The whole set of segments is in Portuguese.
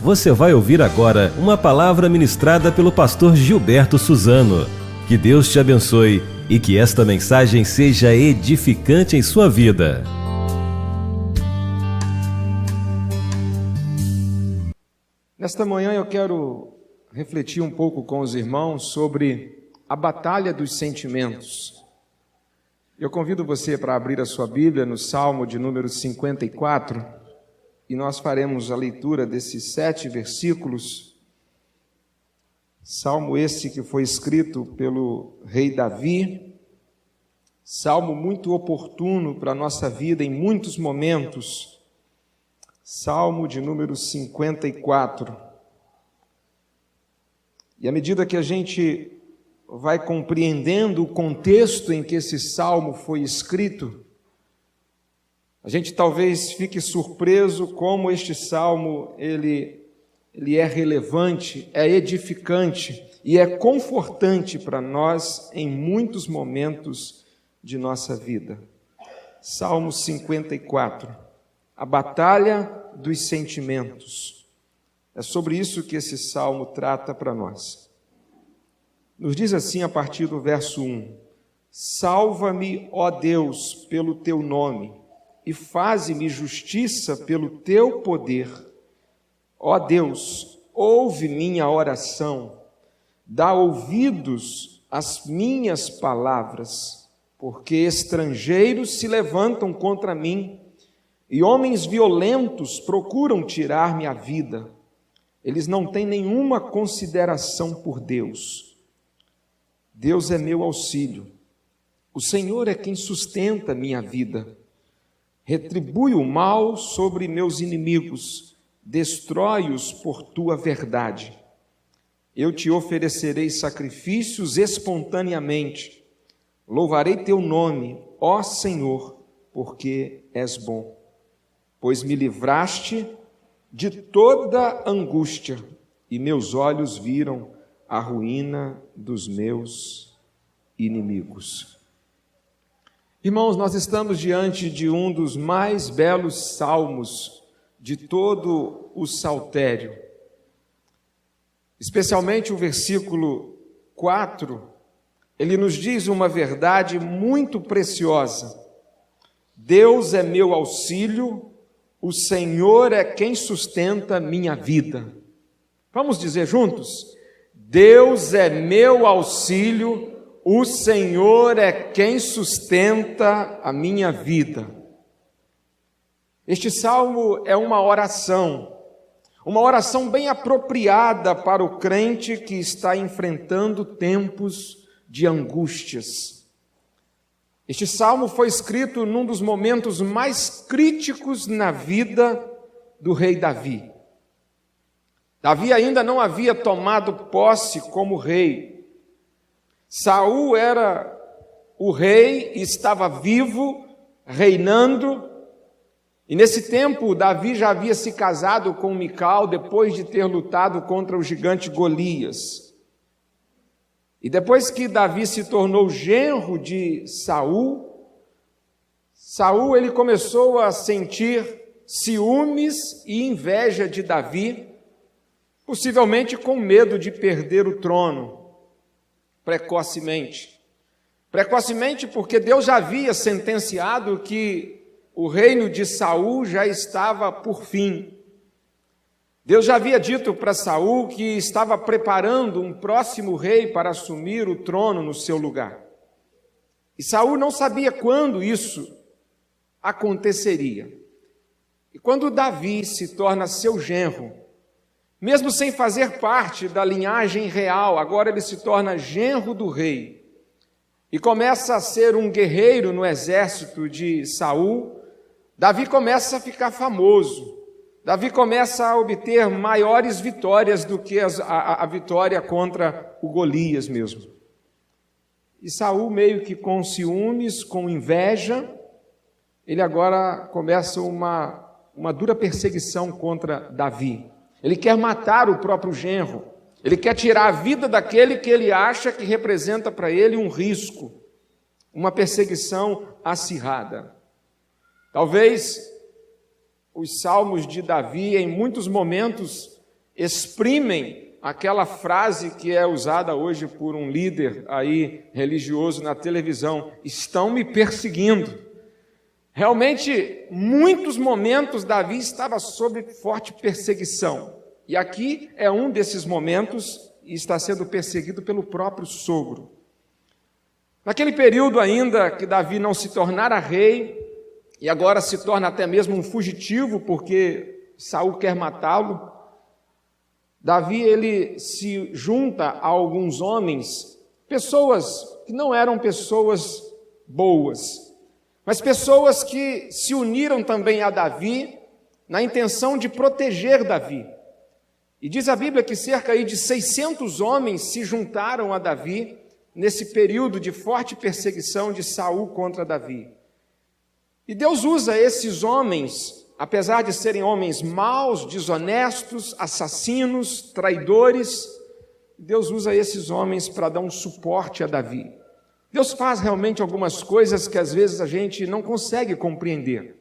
Você vai ouvir agora uma palavra ministrada pelo pastor Gilberto Suzano. Que Deus te abençoe e que esta mensagem seja edificante em sua vida. Nesta manhã eu quero refletir um pouco com os irmãos sobre a batalha dos sentimentos. Eu convido você para abrir a sua Bíblia no Salmo de número 54 e nós faremos a leitura desses 7 versículos. Salmo esse que foi escrito pelo rei Davi, salmo muito oportuno para a nossa vida em muitos momentos. Salmo de número 54. E à medida que a gente vai compreendendo o contexto em que esse salmo foi escrito, a gente talvez fique surpreso como este salmo ele é relevante, é edificante e é confortante para nós em muitos momentos de nossa vida. Salmo 54, a batalha dos sentimentos. É sobre isso que esse salmo trata para nós. Nos diz assim a partir do verso 1: Salva-me, ó Deus, pelo teu nome, e faze-me justiça pelo teu poder. Ó Deus, ouve minha oração, dá ouvidos às minhas palavras, porque estrangeiros se levantam contra mim, e homens violentos procuram tirar-me a vida. Eles não têm nenhuma consideração por Deus. Deus é meu auxílio. O Senhor é quem sustenta minha vida. Retribui o mal sobre meus inimigos, destrói-os por tua verdade. Eu te oferecerei sacrifícios espontaneamente. Louvarei teu nome, ó Senhor, porque és bom. Pois me livraste de toda angústia, e meus olhos viram a ruína dos meus inimigos. Irmãos, nós estamos diante de um dos mais belos salmos de todo o saltério. Especialmente o versículo 4, ele nos diz uma verdade muito preciosa. Deus é meu auxílio, o Senhor é quem sustenta minha vida. Vamos dizer juntos? Deus é meu auxílio, o Senhor é quem sustenta a minha vida. Este salmo é uma oração bem apropriada para o crente que está enfrentando tempos de angústias. Este salmo foi escrito num dos momentos mais críticos na vida do rei Davi. Davi ainda não havia tomado posse como rei. Saul era o rei, estava vivo, reinando, e nesse tempo Davi já havia se casado com Mical depois de ter lutado contra o gigante Golias. E depois que Davi se tornou genro de Saul ele começou a sentir ciúmes e inveja de Davi, possivelmente com medo de perder o trono precocemente. Precocemente porque Deus já havia sentenciado que o reino de Saul já estava por fim. Deus já havia dito para Saul que estava preparando um próximo rei para assumir o trono no seu lugar. E Saul não sabia quando isso aconteceria. E quando Davi se torna seu genro, mesmo sem fazer parte da linhagem real, agora ele se torna genro do rei e começa a ser um guerreiro no exército de Saul. Davi começa a ficar famoso. Davi começa a obter maiores vitórias do que a vitória contra o Golias mesmo. E Saul, meio que com ciúmes, com inveja, ele agora começa uma dura perseguição contra Davi. Ele quer matar o próprio genro. Ele quer tirar a vida daquele que ele acha que representa para ele um risco, uma perseguição acirrada. Talvez os salmos de Davi, em muitos momentos, exprimem aquela frase que é usada hoje por um líder aí religioso na televisão: estão me perseguindo. Realmente, muitos momentos Davi estava sob forte perseguição. E aqui é um desses momentos, e está sendo perseguido pelo próprio sogro. Naquele período ainda que Davi não se tornara rei, e agora se torna até mesmo um fugitivo, porque Saul quer matá-lo, Davi ele se junta a alguns homens, pessoas que não eram pessoas boas, mas pessoas que se uniram também a Davi na intenção de proteger Davi. E diz a Bíblia que cerca aí de 600 homens se juntaram a Davi nesse período de forte perseguição de Saul contra Davi. E Deus usa esses homens, apesar de serem homens maus, desonestos, assassinos, traidores, Deus usa esses homens para dar um suporte a Davi. Deus faz realmente algumas coisas que às vezes a gente não consegue compreender,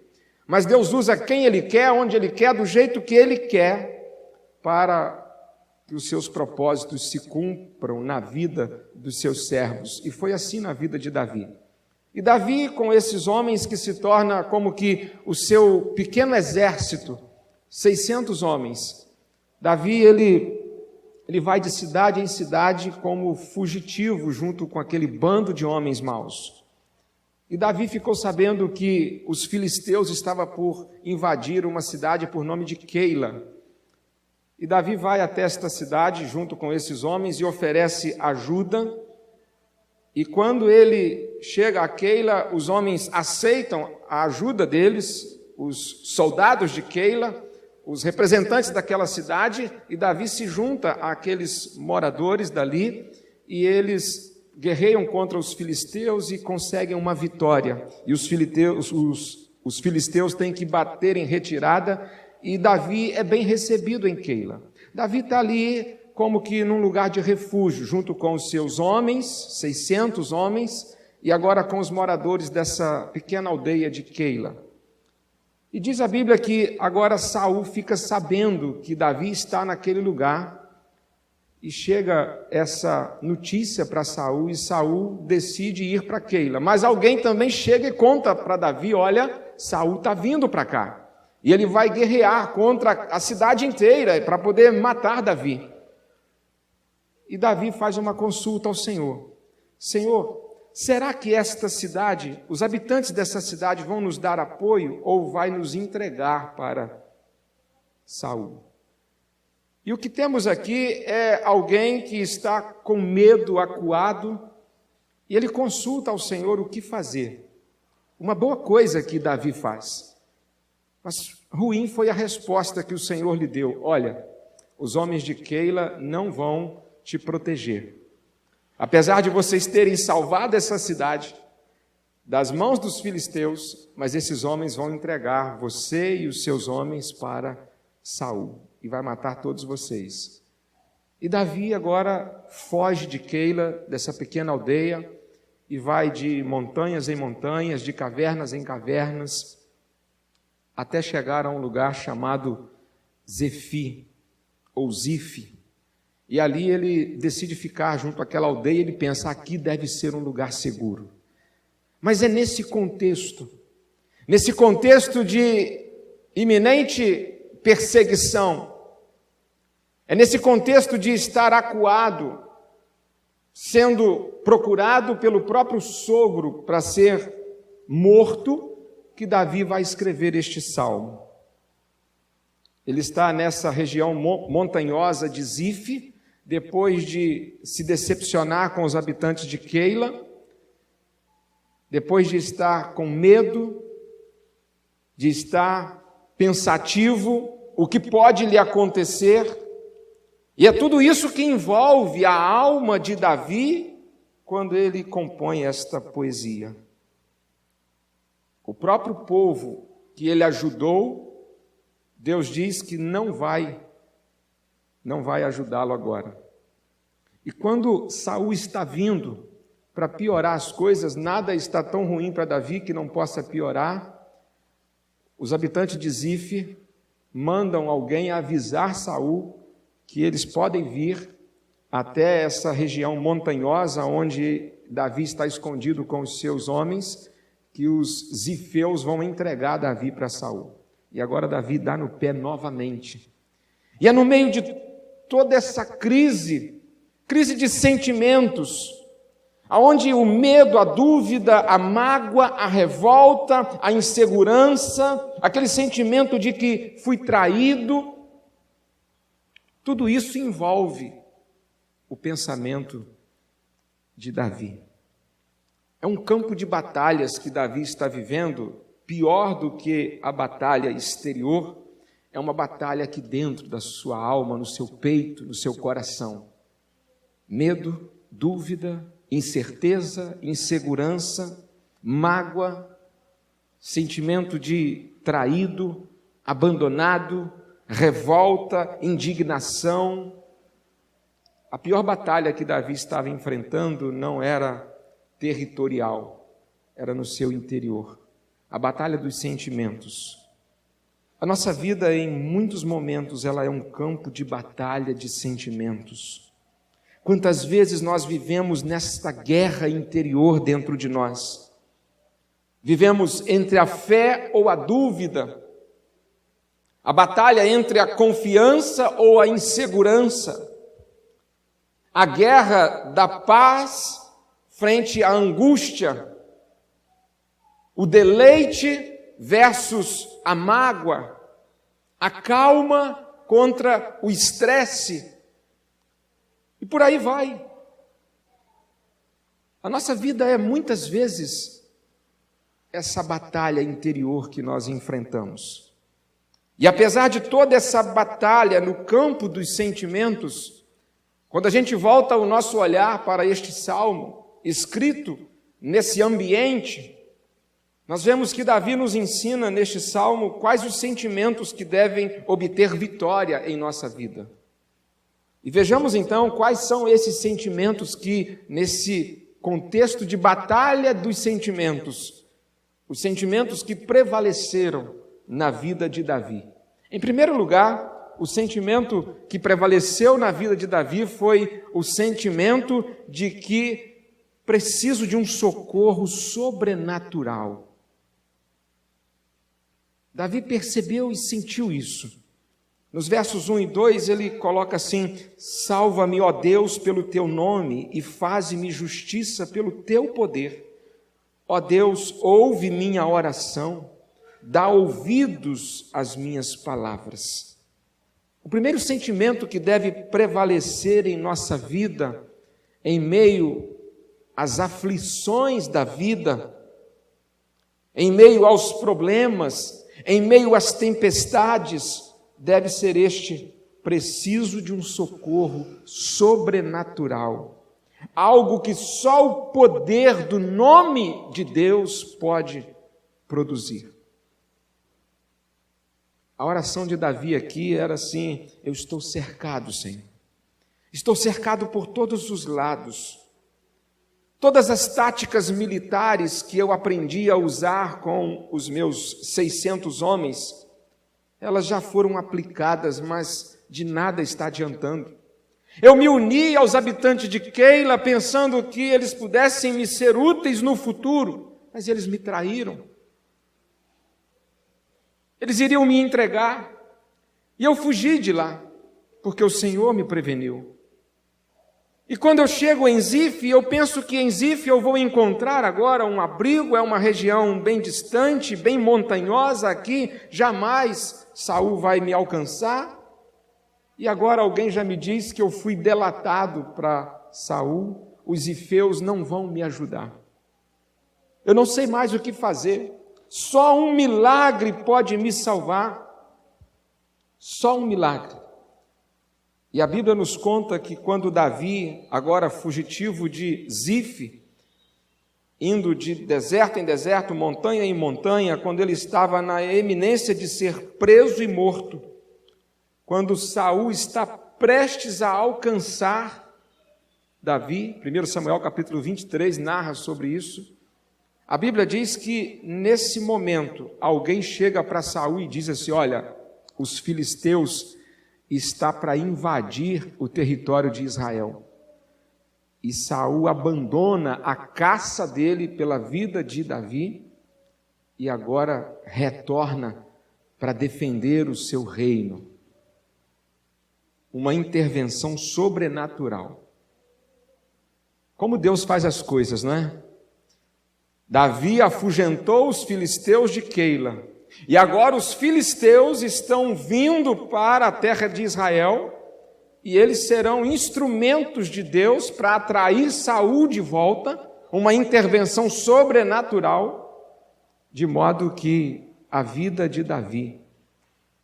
mas Deus usa quem Ele quer, onde Ele quer, do jeito que Ele quer, para que os seus propósitos se cumpram na vida dos seus servos. E foi assim na vida de Davi. E Davi, com esses homens que se torna como que o seu pequeno exército, 600 homens, Davi, ele vai de cidade em cidade como fugitivo junto com aquele bando de homens maus. E Davi ficou sabendo que os filisteus estavam por invadir uma cidade por nome de Keila. E Davi vai até esta cidade junto com esses homens e oferece ajuda. E quando ele chega a Keila, os homens aceitam a ajuda deles, os soldados de Keila, os representantes daquela cidade, e Davi se junta àqueles moradores dali, e eles guerreiam contra os filisteus e conseguem uma vitória. E os filisteus têm que bater em retirada, e Davi é bem recebido em Keila. Davi está ali como que num lugar de refúgio, junto com os seus homens, 600 homens, e agora com os moradores dessa pequena aldeia de Keila. E diz a Bíblia que agora Saul fica sabendo que Davi está naquele lugar, e chega essa notícia para Saul, e Saul decide ir para Keila. Mas alguém também chega e conta para Davi: olha, Saul está vindo para cá, e ele vai guerrear contra a cidade inteira para poder matar Davi. E Davi faz uma consulta ao Senhor: Senhor, será que esta cidade, os habitantes dessa cidade vão nos dar apoio ou vai nos entregar para Saul? E o que temos aqui é alguém que está com medo, acuado, e ele consulta ao Senhor o que fazer. Uma boa coisa que Davi faz, mas ruim foi a resposta que o Senhor lhe deu: olha, os homens de Keila não vão te proteger. Apesar de vocês terem salvado essa cidade das mãos dos filisteus, mas esses homens vão entregar você e os seus homens para Saul, e vai matar todos vocês. E Davi agora foge de Keila, dessa pequena aldeia, e vai de montanhas em montanhas, de cavernas em cavernas, até chegar a um lugar chamado Zefi, ou Zife. E ali ele decide ficar junto àquela aldeia, ele pensa: aqui deve ser um lugar seguro. Mas é nesse contexto de iminente perseguição, é nesse contexto de estar acuado, sendo procurado pelo próprio sogro para ser morto, que Davi vai escrever este salmo. Ele está nessa região montanhosa de Zife, depois de se decepcionar com os habitantes de Keila, depois de estar com medo, de estar pensativo, o que pode lhe acontecer, e é tudo isso que envolve a alma de Davi quando ele compõe esta poesia. O próprio povo que ele ajudou, Deus diz que não vai ajudá-lo agora. E quando Saul está vindo para piorar as coisas, nada está tão ruim para Davi que não possa piorar. Os habitantes de Zife mandam alguém avisar Saul que eles podem vir até essa região montanhosa onde Davi está escondido com os seus homens, que os zifeus vão entregar Davi para Saul. E agora Davi dá no pé novamente. E é no meio de toda essa crise de sentimentos, aonde o medo, a dúvida, a mágoa, a revolta, a insegurança, aquele sentimento de que fui traído, tudo isso envolve o pensamento de Davi. É um campo de batalhas que Davi está vivendo, pior do que a batalha exterior, é uma batalha aqui dentro da sua alma, no seu peito, no seu coração. Medo, dúvida, incerteza, insegurança, mágoa, sentimento de traído, abandonado, revolta, indignação. A pior batalha que Davi estava enfrentando não era territorial, era no seu interior. A batalha dos sentimentos. A nossa vida, em muitos momentos, ela é um campo de batalha de sentimentos. Quantas vezes nós vivemos nesta guerra interior dentro de nós? Vivemos entre a fé ou a dúvida, a batalha entre a confiança ou a insegurança, a guerra da paz frente à angústia, o deleite versus a mágoa, a calma contra o estresse, e por aí vai. A nossa vida é muitas vezes essa batalha interior que nós enfrentamos. E apesar de toda essa batalha no campo dos sentimentos, quando a gente volta o nosso olhar para este salmo, escrito nesse ambiente, nós vemos que Davi nos ensina neste salmo quais os sentimentos que devem obter vitória em nossa vida. E vejamos então quais são esses sentimentos que, nesse contexto de batalha dos sentimentos, os sentimentos que prevaleceram na vida de Davi. Em primeiro lugar, o sentimento que prevaleceu na vida de Davi foi o sentimento de que preciso de um socorro sobrenatural. Davi percebeu e sentiu isso. Nos versos 1 e 2 ele coloca assim: salva-me, ó Deus, pelo teu nome e faze-me justiça pelo teu poder. Ó Deus, ouve minha oração, dá ouvidos às minhas palavras. O primeiro sentimento que deve prevalecer em nossa vida, em meio às aflições da vida, em meio aos problemas, em meio às tempestades, deve ser este: preciso de um socorro sobrenatural. Algo que só o poder do nome de Deus pode produzir. A oração de Davi aqui era assim: eu estou cercado, Senhor. Estou cercado por todos os lados. Todas as táticas militares que eu aprendi a usar com os meus 600 homens, elas já foram aplicadas, mas de nada está adiantando. Eu me uni aos habitantes de Keila pensando que eles pudessem me ser úteis no futuro, mas eles me traíram. Eles iriam me entregar, e eu fugi de lá, porque o Senhor me preveniu. E quando eu chego em Zif, eu penso que em Zif eu vou encontrar agora um abrigo, é uma região bem distante, bem montanhosa, aqui jamais Saul vai me alcançar. E agora alguém já me diz que eu fui delatado para Saul, os zifeus não vão me ajudar. Eu não sei mais o que fazer, só um milagre pode me salvar, só um milagre. E a Bíblia nos conta que quando Davi, agora fugitivo de Zif, indo de deserto em deserto, montanha em montanha, quando ele estava na eminência de ser preso e morto, quando Saul está prestes a alcançar Davi, 1 Samuel capítulo 23 narra sobre isso, a Bíblia diz que nesse momento alguém chega para Saul e diz assim: olha, os filisteus está para invadir o território de Israel. E Saul abandona a caça dele pela vida de Davi e agora retorna para defender o seu reino. Uma intervenção sobrenatural. Como Deus faz as coisas, não é? Davi afugentou os filisteus de Keila. E agora os filisteus estão vindo para a terra de Israel e eles serão instrumentos de Deus para atrair Saul de volta, uma intervenção sobrenatural, de modo que a vida de Davi,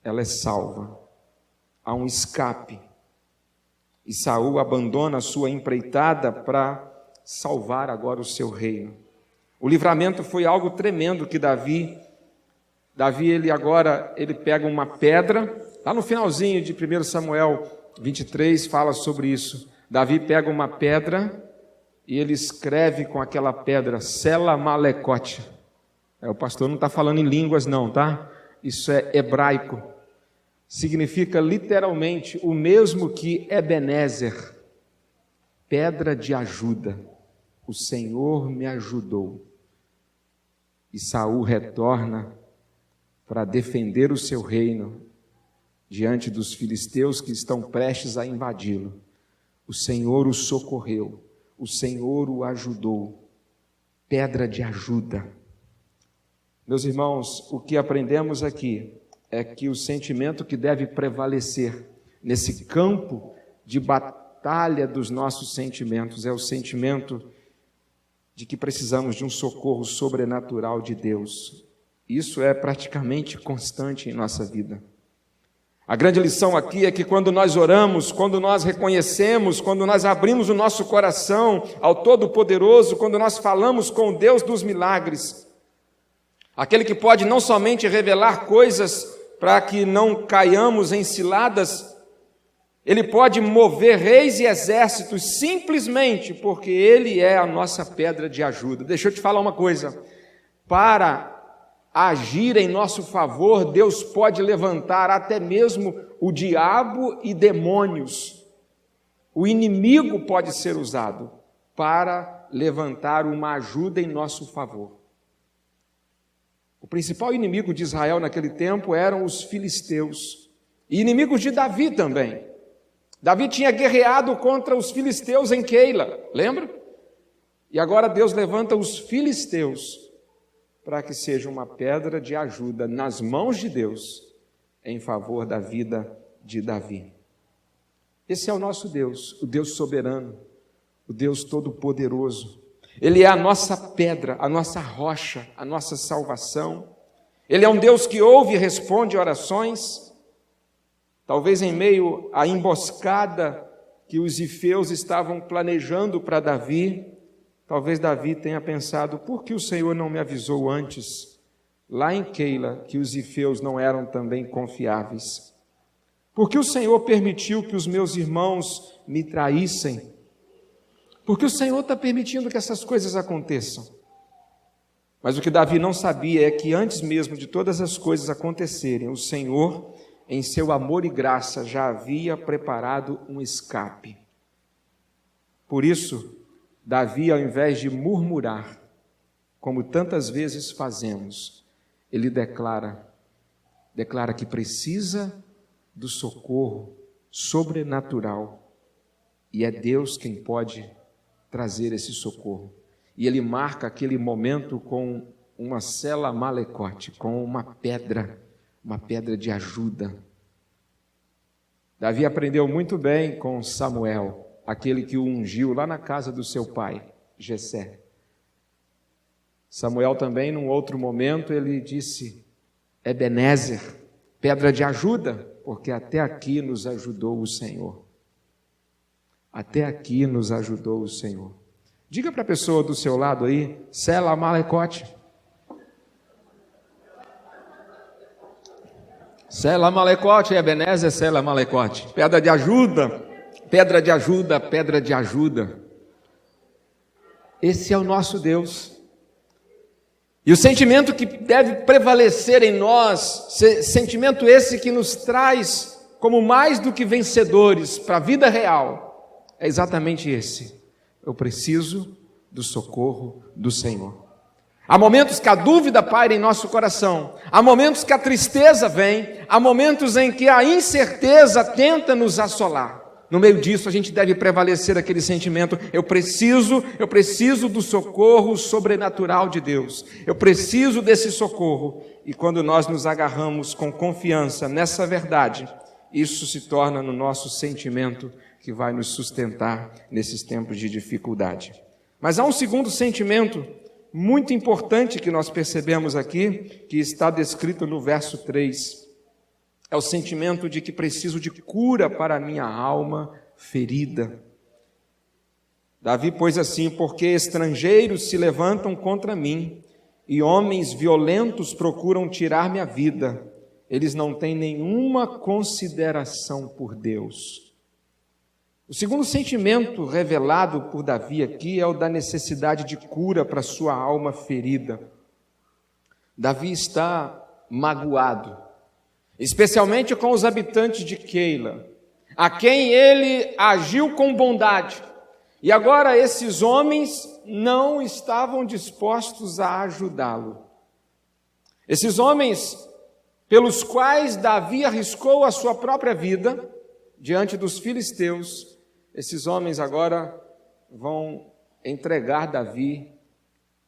ela é salva. Há um escape. E Saul abandona a sua empreitada para salvar agora o seu reino. O livramento foi algo tremendo que Davi, ele pega uma pedra, lá no finalzinho de 1 Samuel 23 fala sobre isso. Davi pega uma pedra e ele escreve com aquela pedra, Sela Malecote. O pastor não está falando em línguas não, tá? Isso é hebraico. Significa literalmente o mesmo que Ebenezer, pedra de ajuda. O Senhor me ajudou. E Saul retorna para defender o seu reino diante dos filisteus que estão prestes a invadi-lo. O Senhor o socorreu, o Senhor o ajudou. Pedra de ajuda. Meus irmãos, o que aprendemos aqui é que o sentimento que deve prevalecer nesse campo de batalha dos nossos sentimentos é o sentimento de que precisamos de um socorro sobrenatural de Deus. Isso é praticamente constante em nossa vida. A grande lição aqui é que quando nós oramos, quando nós reconhecemos, quando nós abrimos o nosso coração ao Todo-Poderoso, quando nós falamos com o Deus dos milagres, aquele que pode não somente revelar coisas para que não caiamos em ciladas, ele pode mover reis e exércitos simplesmente porque ele é a nossa pedra de ajuda. Deixa eu te falar uma coisa, para agir em nosso favor, Deus pode levantar até mesmo o diabo e demônios. O inimigo pode ser usado para levantar uma ajuda em nosso favor. O principal inimigo de Israel naquele tempo eram os filisteus, e inimigos de Davi também. Davi tinha guerreado contra os filisteus em Keila, lembra? E agora Deus levanta os filisteus para que seja uma pedra de ajuda nas mãos de Deus em favor da vida de Davi. Esse é o nosso Deus, o Deus soberano, o Deus todo-poderoso. Ele é a nossa pedra, a nossa rocha, a nossa salvação. Ele é um Deus que ouve e responde orações. Talvez em meio à emboscada que os ifeus estavam planejando para Davi, talvez Davi tenha pensado, por que o Senhor não me avisou antes, lá em Keila, que os ifeus não eram também confiáveis? Por que o Senhor permitiu que os meus irmãos me traíssem? Porque o Senhor está permitindo que essas coisas aconteçam. Mas o que Davi não sabia é que antes mesmo de todas as coisas acontecerem, o Senhor, em seu amor e graça, já havia preparado um escape. Por isso, Davi, ao invés de murmurar, como tantas vezes fazemos, ele declara que precisa do socorro sobrenatural, e é Deus quem pode trazer esse socorro. E ele marca aquele momento com uma sela malecote, com uma pedra de ajuda. Davi aprendeu muito bem com Samuel, aquele que o ungiu lá na casa do seu pai, Jessé. Samuel também, num outro momento, ele disse, Ebenezer, pedra de ajuda, porque até aqui nos ajudou o Senhor. Até aqui nos ajudou o Senhor. Diga para a pessoa do seu lado aí, Sela Malecote. Sela Malecote, Ebenezer, Sela Malecote. Pedra de ajuda, pedra de ajuda, pedra de ajuda. Esse é o nosso Deus. E o sentimento que deve prevalecer em nós, sentimento esse que nos traz como mais do que vencedores para a vida real, é exatamente esse: eu preciso do socorro do Senhor. Há momentos que a dúvida paira em nosso coração, há momentos que a tristeza vem, há momentos em que a incerteza tenta nos assolar. No meio disso, a gente deve prevalecer aquele sentimento: eu preciso do socorro sobrenatural de Deus. Eu preciso desse socorro. E quando nós nos agarramos com confiança nessa verdade, isso se torna no nosso sentimento que vai nos sustentar nesses tempos de dificuldade. Mas há um segundo sentimento muito importante que nós percebemos aqui, que está descrito no verso 3. É o sentimento de que preciso de cura para a minha alma ferida. Davi pôs assim: porque estrangeiros se levantam contra mim e homens violentos procuram tirar minha vida. Eles não têm nenhuma consideração por Deus. O segundo sentimento revelado por Davi aqui é o da necessidade de cura para sua alma ferida. Davi está magoado, especialmente com os habitantes de Keila, a quem ele agiu com bondade. E agora esses homens não estavam dispostos a ajudá-lo. Esses homens pelos quais Davi arriscou a sua própria vida diante dos filisteus, esses homens agora vão entregar Davi.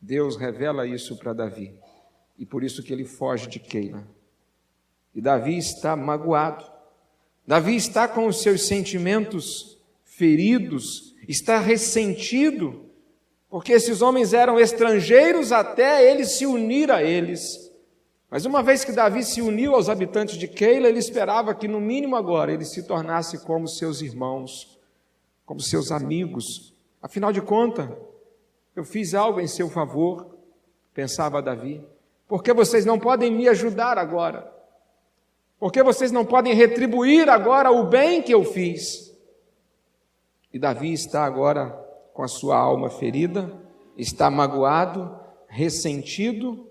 Deus revela isso para Davi, e por isso que ele foge de Keila. E Davi está magoado, Davi está com os seus sentimentos feridos, está ressentido, porque esses homens eram estrangeiros até ele se unir a eles. Mas uma vez que Davi se uniu aos habitantes de Keila, ele esperava que no mínimo agora ele se tornasse como seus irmãos, como seus amigos. Afinal de contas, eu fiz algo em seu favor, pensava Davi. Por que vocês não podem me ajudar agora? Por que vocês não podem retribuir agora o bem que eu fiz? E Davi está agora com a sua alma ferida, está magoado, ressentido.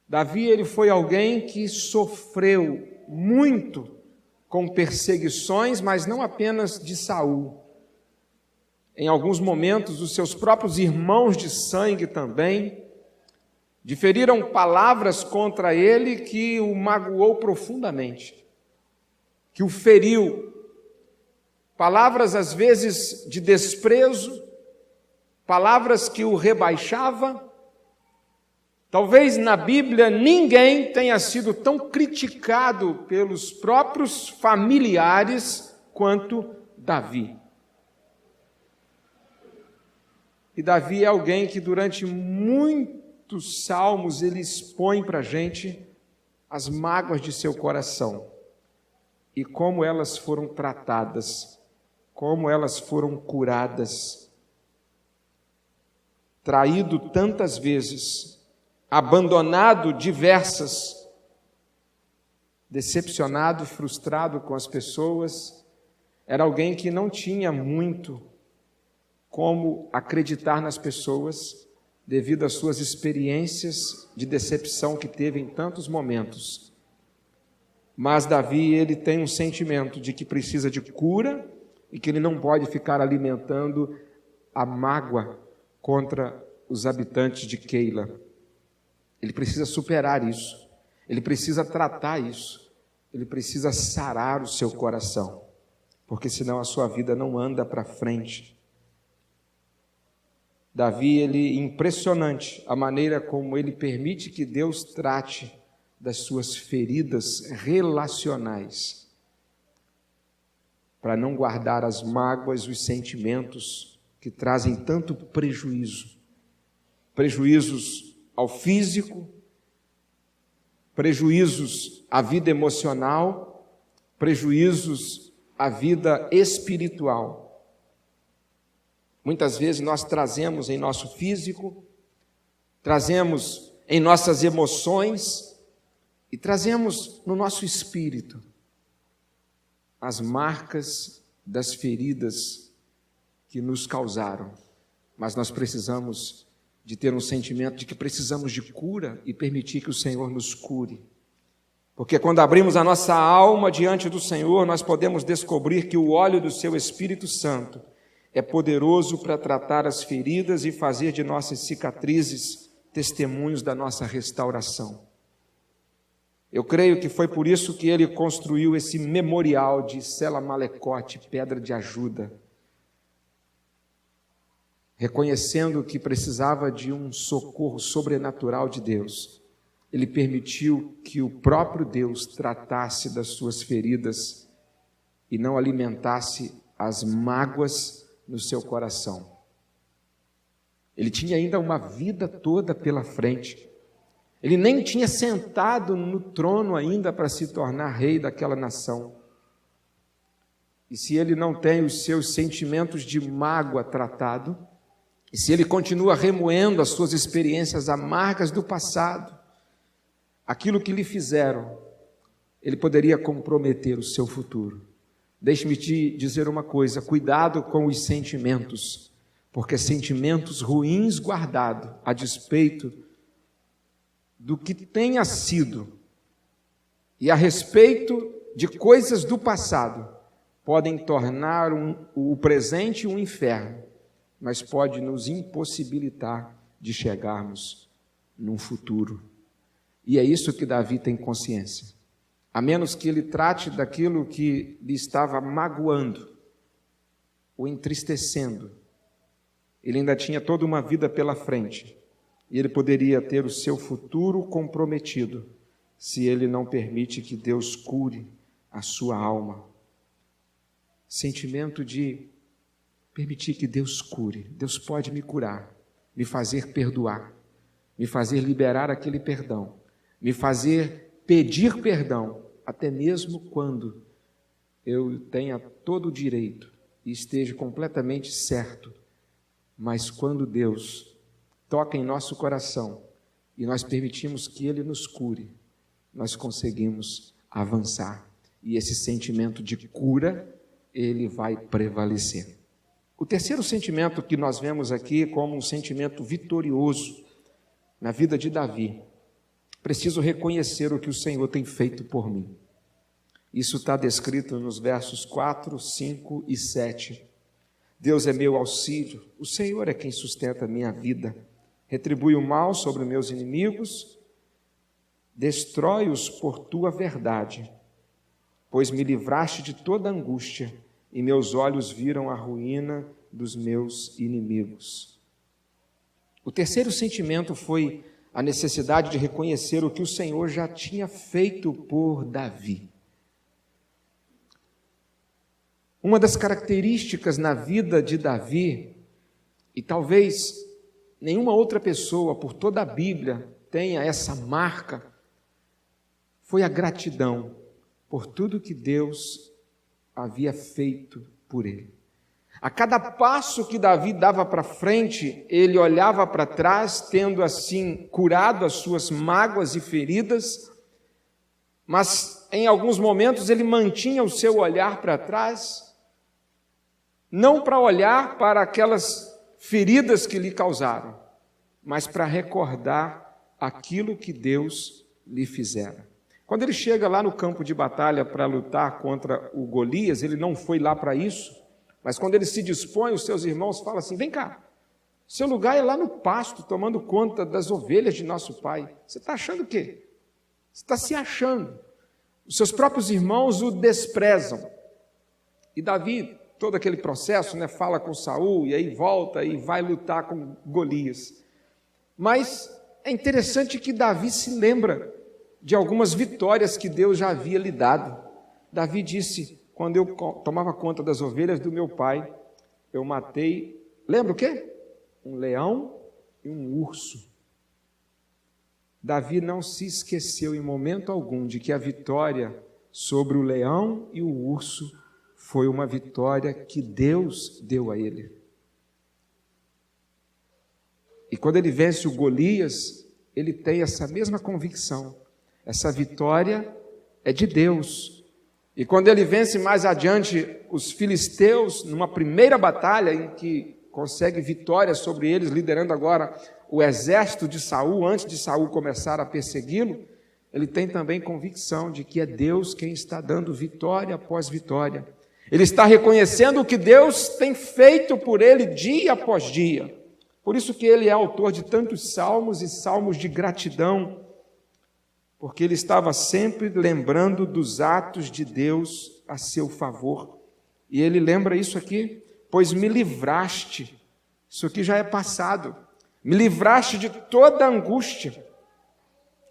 Davi, ele foi alguém que sofreu muito com perseguições, mas não apenas de Saul. Em alguns momentos, os seus próprios irmãos de sangue também diferiram palavras contra ele que o magoou profundamente, que o feriu. Palavras às vezes de desprezo, palavras que o rebaixava. Talvez na Bíblia ninguém tenha sido tão criticado pelos próprios familiares quanto Davi. E Davi é alguém que durante muitos salmos ele expõe para a gente as mágoas de seu coração e como elas foram tratadas, como elas foram curadas. Traído tantas vezes, abandonado diversas, decepcionado, frustrado com as pessoas, era alguém que não tinha muito como acreditar nas pessoas devido às suas experiências de decepção que teve em tantos momentos. Mas Davi, ele tem um sentimento de que precisa de cura e que ele não pode ficar alimentando a mágoa contra os habitantes de Keila. Ele precisa superar isso, ele precisa tratar isso, ele precisa sarar o seu coração, porque senão a sua vida não anda para frente. Davi, ele impressionante a maneira como ele permite que Deus trate das suas feridas relacionais, para não guardar as mágoas e os sentimentos que trazem tanto prejuízo, prejuízos ao físico, prejuízos à vida emocional, prejuízos à vida espiritual. Muitas vezes nós trazemos em nosso físico, trazemos em nossas emoções e trazemos no nosso espírito as marcas das feridas que nos causaram. Mas nós precisamos de ter um sentimento de que precisamos de cura e permitir que o Senhor nos cure. Porque quando abrimos a nossa alma diante do Senhor, nós podemos descobrir que o óleo do seu Espírito Santo é poderoso para tratar as feridas e fazer de nossas cicatrizes testemunhos da nossa restauração. Eu creio que foi por isso que ele construiu esse memorial de Sela Malecote, pedra de ajuda, reconhecendo que precisava de um socorro sobrenatural de Deus. Ele permitiu que o próprio Deus tratasse das suas feridas e não alimentasse as mágoas no seu coração. Ele tinha ainda uma vida toda pela frente. Ele nem tinha sentado no trono ainda para se tornar rei daquela nação. E se ele não tem os seus sentimentos de mágoa tratado, e se ele continua remoendo as suas experiências amargas do passado, aquilo que lhe fizeram, ele poderia comprometer o seu futuro. Deixe-me te dizer uma coisa: cuidado com os sentimentos, porque sentimentos ruins guardados a despeito do que tenha sido e a respeito de coisas do passado podem tornar o presente um inferno, mas pode nos impossibilitar de chegarmos num futuro. E é isso que Davi tem consciência. A menos que ele trate daquilo que lhe estava magoando, ou entristecendo, ele ainda tinha toda uma vida pela frente, e ele poderia ter o seu futuro comprometido, se ele não permite que Deus cure a sua alma. Sentimento de permitir que Deus cure. Deus pode me curar, me fazer perdoar, me fazer liberar aquele perdão, me fazer pedir perdão, até mesmo quando eu tenha todo o direito e esteja completamente certo. Mas quando Deus toca em nosso coração e nós permitimos que Ele nos cure, nós conseguimos avançar. E esse sentimento de cura, ele vai prevalecer. O terceiro sentimento que nós vemos aqui como um sentimento vitorioso na vida de Davi: preciso reconhecer o que o Senhor tem feito por mim. Isso está descrito nos versos 4, 5 e 7. Deus é meu auxílio, o Senhor é quem sustenta a minha vida. Retribui o mal sobre meus inimigos, destrói-os por tua verdade, pois me livraste de toda angústia e meus olhos viram a ruína dos meus inimigos. O terceiro sentimento foi a necessidade de reconhecer o que o Senhor já tinha feito por Davi. Uma das características na vida de Davi, e talvez nenhuma outra pessoa por toda a Bíblia tenha essa marca, foi a gratidão por tudo que Deus havia feito por ele. A cada passo que Davi dava para frente, ele olhava para trás, tendo assim curado as suas mágoas e feridas, mas em alguns momentos ele mantinha o seu olhar para trás, não para olhar para aquelas feridas que lhe causaram, mas para recordar aquilo que Deus lhe fizera. Quando ele chega lá no campo de batalha para lutar contra o Golias, ele não foi lá para isso, mas quando ele se dispõe, os seus irmãos falam assim: vem cá, seu lugar é lá no pasto, tomando conta das ovelhas de nosso pai. Você está achando o quê? Você está se achando. Os seus próprios irmãos o desprezam. E Davi, todo aquele processo, fala com Saul, e aí volta e vai lutar com Golias. Mas é interessante que Davi se lembra de algumas vitórias que Deus já havia lhe dado. Davi disse: quando eu tomava conta das ovelhas do meu pai, eu matei, lembra o quê? Um leão e um urso. Davi não se esqueceu em momento algum de que a vitória sobre o leão e o urso foi uma vitória que Deus deu a ele. E quando ele vence o Golias, ele tem essa mesma convicção. Essa vitória é de Deus. E quando ele vence mais adiante os filisteus, numa primeira batalha em que consegue vitória sobre eles, liderando agora o exército de Saul, antes de Saul começar a persegui-lo, ele tem também convicção de que é Deus quem está dando vitória após vitória. Ele está reconhecendo o que Deus tem feito por ele dia após dia. Por isso que ele é autor de tantos salmos e salmos de gratidão, porque ele estava sempre lembrando dos atos de Deus a seu favor. E ele lembra isso aqui: pois me livraste. Isso aqui já é passado. Me livraste de toda angústia.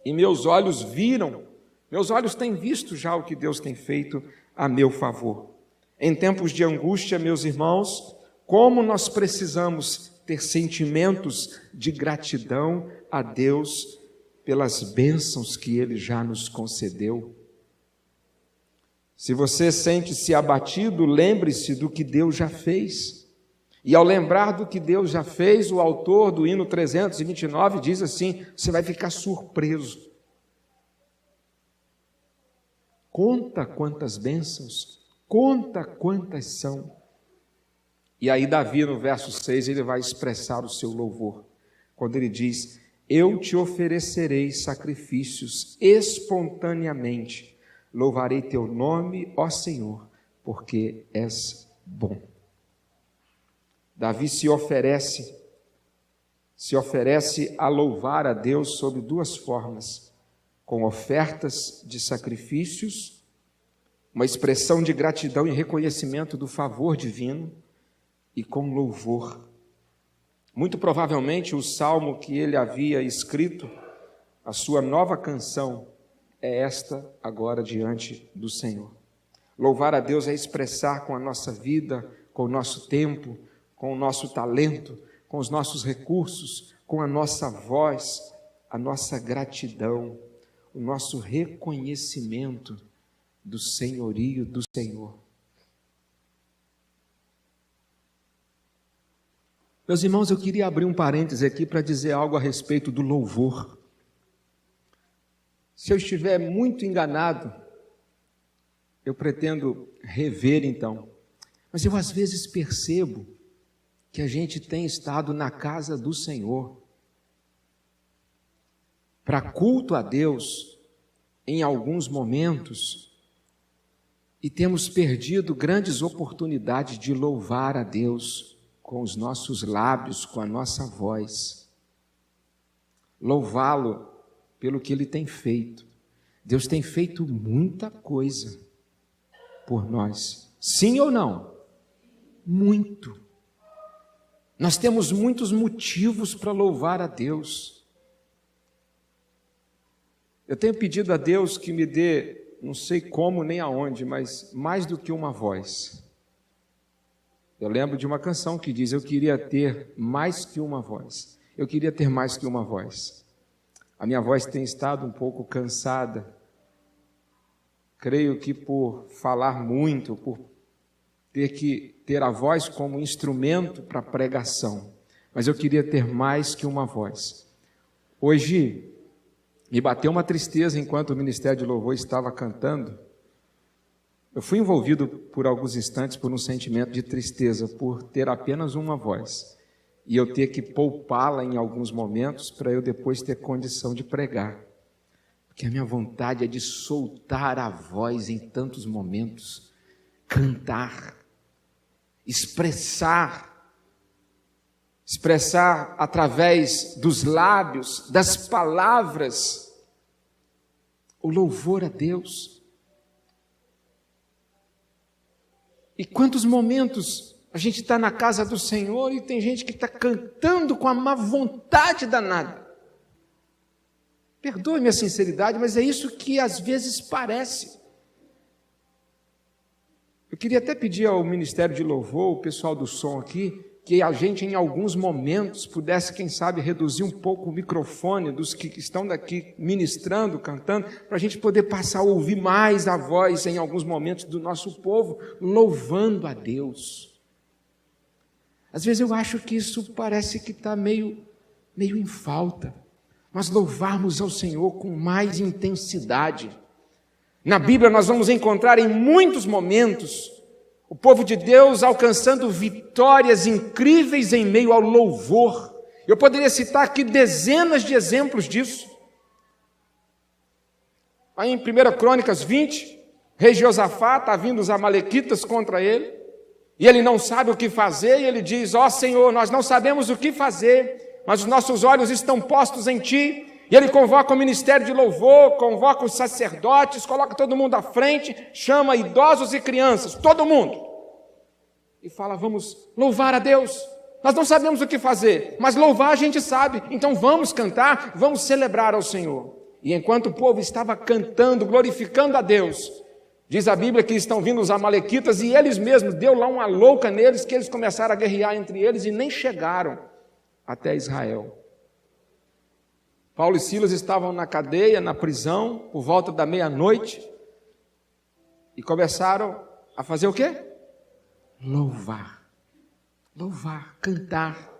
E meus olhos viram, meus olhos têm visto já o que Deus tem feito a meu favor. Em tempos de angústia, meus irmãos, como nós precisamos ter sentimentos de gratidão a Deus pelas bênçãos que Ele já nos concedeu. Se você sente-se abatido, lembre-se do que Deus já fez. E ao lembrar do que Deus já fez, o autor do hino 329 diz assim: você vai ficar surpreso. Conta quantas bênçãos, conta quantas são. E aí Davi, no verso 6, ele vai expressar o seu louvor, quando ele diz: eu te oferecerei sacrifícios espontaneamente, louvarei teu nome, ó Senhor, porque és bom. Davi se oferece a louvar a Deus sob duas formas: com ofertas de sacrifícios, uma expressão de gratidão e reconhecimento do favor divino, e com louvor. Muito provavelmente o salmo que ele havia escrito, a sua nova canção, é esta agora diante do Senhor. Louvar a Deus é expressar com a nossa vida, com o nosso tempo, com o nosso talento, com os nossos recursos, com a nossa voz, a nossa gratidão, o nosso reconhecimento do senhorio do Senhor. Meus irmãos, eu queria abrir um parêntese aqui para dizer algo a respeito do louvor. Se eu estiver muito enganado, eu pretendo rever então. Mas eu às vezes percebo que a gente tem estado na casa do Senhor para culto a Deus em alguns momentos e temos perdido grandes oportunidades de louvar a Deus com os nossos lábios, com a nossa voz. Louvá-lo pelo que Ele tem feito. Deus tem feito muita coisa por nós. Sim ou não? Muito. Nós temos muitos motivos para louvar a Deus. Eu tenho pedido a Deus que me dê, não sei como nem aonde, mas mais do que uma voz. Eu lembro de uma canção que diz: eu queria ter mais que uma voz. Eu queria ter mais que uma voz. A minha voz tem estado um pouco cansada. Creio que por falar muito, por ter que ter a voz como instrumento para a pregação. Mas eu queria ter mais que uma voz. Hoje me bateu uma tristeza enquanto o Ministério de Louvor estava cantando. Eu fui envolvido por alguns instantes por um sentimento de tristeza por ter apenas uma voz e eu ter que poupá-la em alguns momentos para eu depois ter condição de pregar. Porque a minha vontade é de soltar a voz em tantos momentos, cantar, expressar através dos lábios, das palavras, o louvor a Deus. E quantos momentos a gente está na casa do Senhor e tem gente que está cantando com a má vontade danada. Perdoe minha sinceridade, mas é isso que às vezes parece. Eu queria até pedir ao Ministério de Louvor, o pessoal do som aqui, que a gente em alguns momentos pudesse, quem sabe, reduzir um pouco o microfone dos que estão daqui ministrando, cantando, para a gente poder passar a ouvir mais a voz em alguns momentos do nosso povo, louvando a Deus. Às vezes eu acho que isso parece que está meio em falta. Nós louvarmos ao Senhor com mais intensidade. Na Bíblia nós vamos encontrar em muitos momentos o povo de Deus alcançando vitórias incríveis em meio ao louvor. Eu poderia citar aqui dezenas de exemplos disso. Aí em 1 Crônicas 20, rei Josafá, está vindo os amalequitas contra ele, e ele não sabe o que fazer, e ele diz: ó Senhor, nós não sabemos o que fazer, mas os nossos olhos estão postos em Ti. E ele convoca o ministério de louvor, convoca os sacerdotes, coloca todo mundo à frente, chama idosos e crianças, todo mundo, e fala: vamos louvar a Deus. Nós não sabemos o que fazer, mas louvar a gente sabe, então vamos cantar, vamos celebrar ao Senhor. E enquanto o povo estava cantando, glorificando a Deus, diz a Bíblia que estão vindo os amalequitas, e eles mesmos, deu lá uma louca neles, que eles começaram a guerrear entre eles e nem chegaram até Israel. Paulo e Silas estavam na cadeia, na prisão, por volta da meia-noite, e começaram a fazer o quê? Louvar, cantar.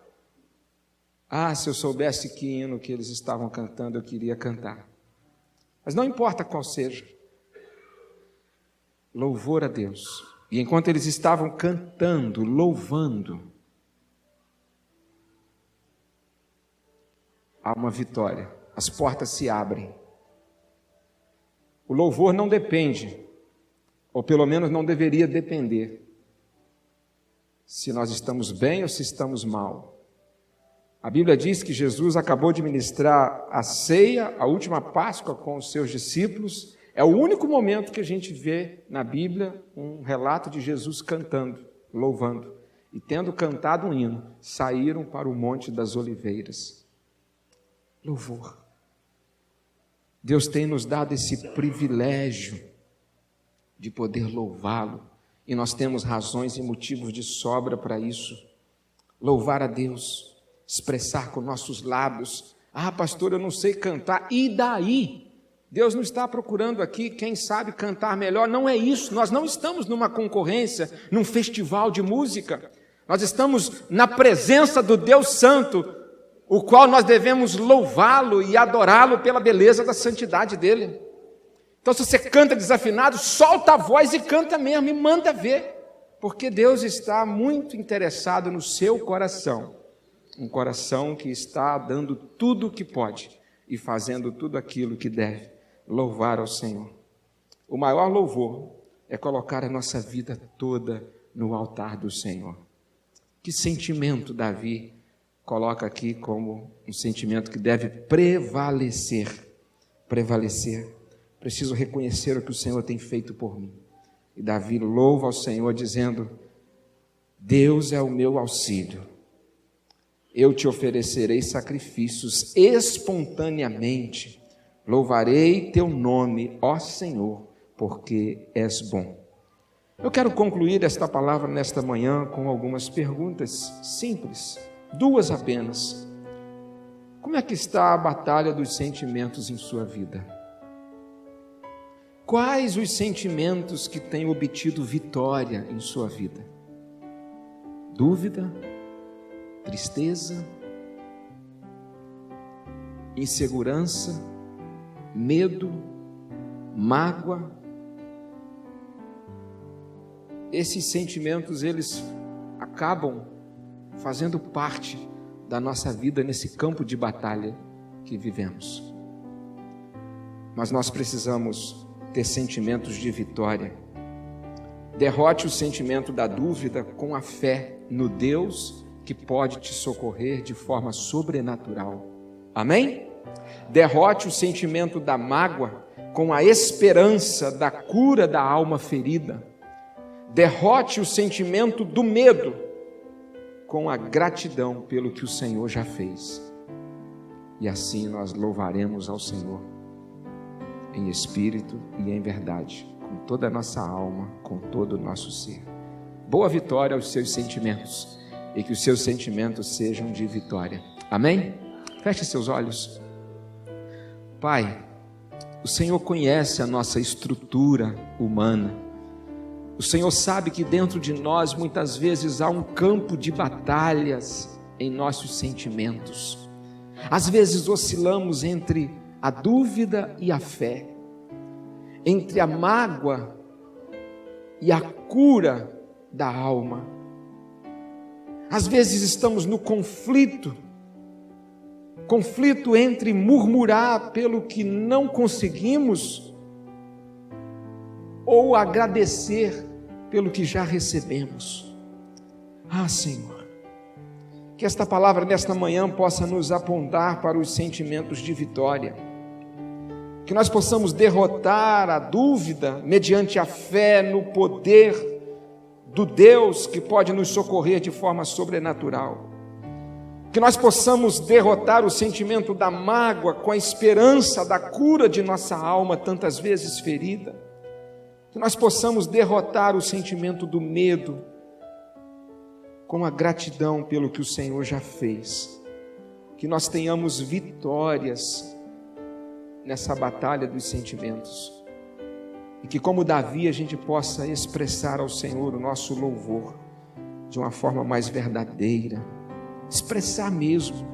Ah, se eu soubesse que hino que eles estavam cantando, eu queria cantar. Mas não importa qual seja, louvor a Deus. E enquanto eles estavam cantando, louvando, há uma vitória, as portas se abrem. O louvor não depende, ou pelo menos não deveria depender, se nós estamos bem ou se estamos mal. A Bíblia diz que Jesus acabou de ministrar a ceia, a última Páscoa com os seus discípulos. É o único momento que a gente vê na Bíblia um relato de Jesus cantando, louvando. E tendo cantado um hino, saíram para o Monte das Oliveiras. Louvor. Deus tem nos dado esse privilégio de poder louvá-lo, e nós temos razões e motivos de sobra para isso. Louvar a Deus, expressar com nossos lábios: ah, pastor, eu não sei cantar, e daí? Deus não está procurando aqui quem sabe cantar melhor, não é isso. Nós não estamos numa concorrência, num festival de música, nós estamos na presença do Deus Santo, o qual nós devemos louvá-lo e adorá-lo pela beleza da santidade dele. Então, se você canta desafinado, solta a voz e canta mesmo, e manda ver, porque Deus está muito interessado no seu coração, um coração que está dando tudo o que pode e fazendo tudo aquilo que deve, louvar ao Senhor. O maior louvor é colocar a nossa vida toda no altar do Senhor. Que sentimento Davi coloca aqui como um sentimento que deve prevalecer. Preciso reconhecer o que o Senhor tem feito por mim. E Davi louva ao Senhor dizendo: Deus é o meu auxílio. Eu te oferecerei sacrifícios espontaneamente. Louvarei teu nome, ó Senhor, porque és bom. Eu quero concluir esta palavra nesta manhã com algumas perguntas simples, 2 apenas. Como é que está a batalha dos sentimentos em sua vida? Quais os sentimentos que têm obtido vitória em sua vida? Dúvida, tristeza, insegurança, medo, mágoa. Esses sentimentos, eles acabam fazendo parte da nossa vida nesse campo de batalha que vivemos. Mas nós precisamos ter sentimentos de vitória. Derrote o sentimento da dúvida com a fé no Deus que pode te socorrer de forma sobrenatural. Amém? Derrote o sentimento da mágoa com a esperança da cura da alma ferida. Derrote o sentimento do medo com a gratidão pelo que o Senhor já fez. E assim nós louvaremos ao Senhor em espírito e em verdade, com toda a nossa alma, com todo o nosso ser. Boa vitória aos seus sentimentos, e que os seus sentimentos sejam de vitória. Amém? Feche seus olhos. Pai, o Senhor conhece a nossa estrutura humana. O Senhor sabe que dentro de nós muitas vezes há um campo de batalhas em nossos sentimentos. Às vezes oscilamos entre a dúvida e a fé, entre a mágoa e a cura da alma. Às vezes estamos no conflito entre murmurar pelo que não conseguimos ou agradecer pelo que já recebemos. Senhor, que esta palavra nesta manhã possa nos apontar para os sentimentos de vitória, que nós possamos derrotar a dúvida mediante a fé no poder do Deus que pode nos socorrer de forma sobrenatural, que nós possamos derrotar o sentimento da mágoa com a esperança da cura de nossa alma tantas vezes ferida, que nós possamos derrotar o sentimento do medo com a gratidão pelo que o Senhor já fez, que nós tenhamos vitórias nessa batalha dos sentimentos, e que como Davi a gente possa expressar ao Senhor o nosso louvor de uma forma mais verdadeira, expressar mesmo.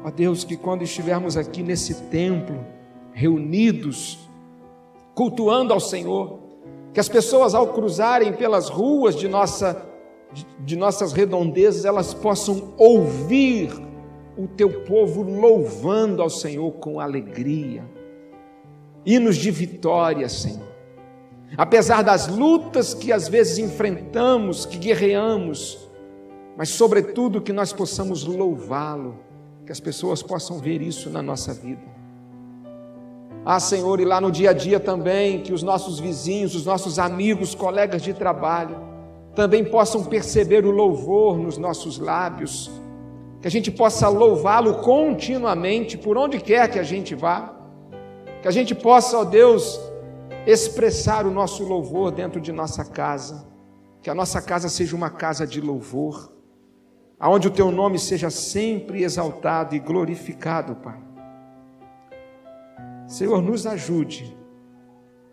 Ó Deus, que quando estivermos aqui nesse templo, reunidos, cultuando ao Senhor, que as pessoas ao cruzarem pelas ruas de nossas redondezas, elas possam ouvir o teu povo louvando ao Senhor com alegria, hinos de vitória, Senhor. Apesar das lutas que às vezes enfrentamos, que guerreamos, mas sobretudo que nós possamos louvá-lo, que as pessoas possam ver isso na nossa vida. Senhor, e lá no dia a dia também, que os nossos vizinhos, os nossos amigos, colegas de trabalho, também possam perceber o louvor nos nossos lábios, que a gente possa louvá-lo continuamente, por onde quer que a gente vá, que a gente possa, ó Deus, expressar o nosso louvor dentro de nossa casa, que a nossa casa seja uma casa de louvor, aonde o teu nome seja sempre exaltado e glorificado, Pai. Senhor, nos ajude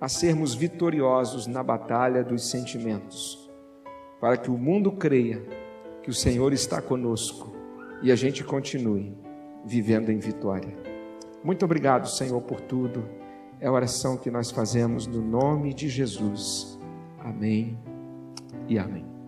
a sermos vitoriosos na batalha dos sentimentos, para que o mundo creia que o Senhor está conosco e a gente continue vivendo em vitória. Muito obrigado, Senhor, por tudo. É a oração que nós fazemos no nome de Jesus. Amém e amém.